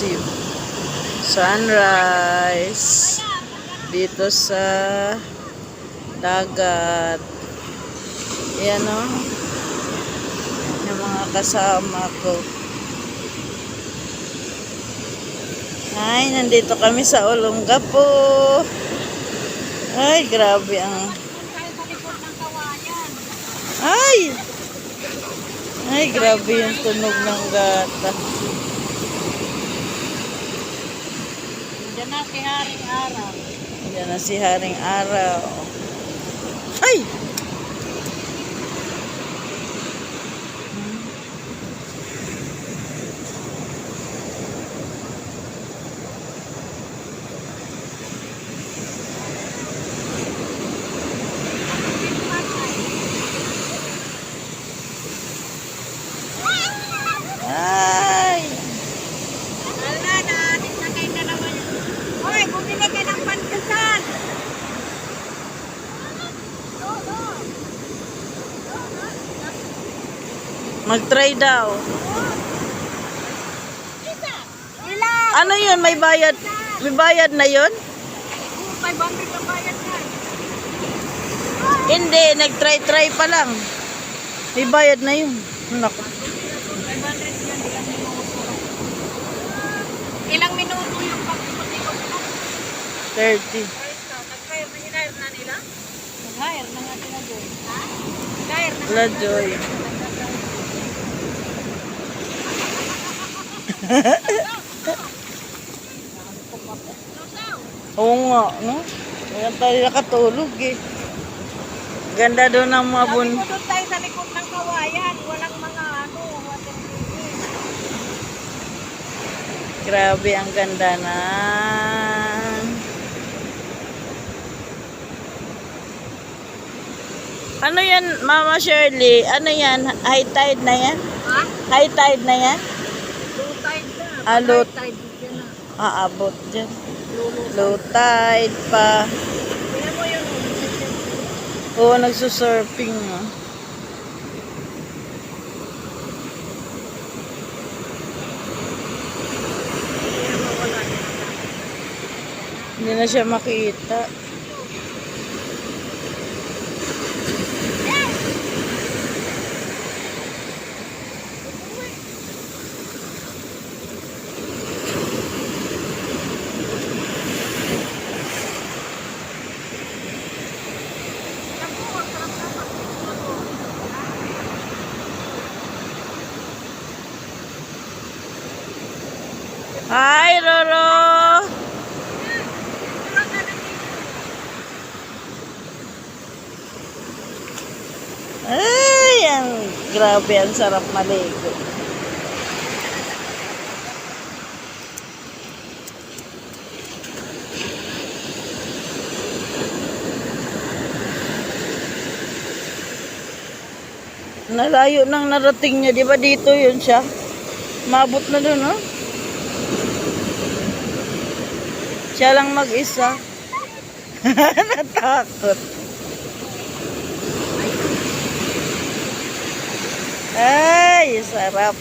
view. Sunrise. Dito sa dagat. Yan o. Yung mga kasama ko. Ay, nandito kami sa Olongapo. Ay, grabe ang... Ay! Ay, grabe yung tunog ng gata. Diyan na si Haring Araw. Diyan na si Haring Araw. Ay! Ay! Wala na, atin na kayo dalawa yun. Hoy, bumili ka ng pantasan. Mag-try daw. Ilan? Ano yun? May bayad? May bayad na yun? 500 ang bayad na. Hindi, nag-try-try pa lang. May bayad na yun. Naku. 500 yan, ilang minuto yung pag-ikot mo? 30. Nag-hire na, hinire na nila? Nag-hire na nga sila doon. Ha? Nag-hire na. La Joy. Oo nga, no? Kaya tayo nakatulog eh. Ganda doon ng mga bun. Sabi ko doon tayo sa likod ng kawayan. Walang mga water treatment. Grabe, ang ganda na. Ano yan, Mama Shirley? Ano yan? High tide na yan? Ha? High tide na yan? Low tide na. Ah, low- High tide dyan na. Aabot dyan. Low Low tide pa. Tingnan mo yun. Oo, nagsusurfing. Ah. Hindi na siya makita. Hi, Roro! Ay, ang grabe, ang sarap maligo. Nalayo nang narating niya, di ba dito yun siya? Mabot na dun, no? Siya lang mag-isa. Natakot. Ay, sarap.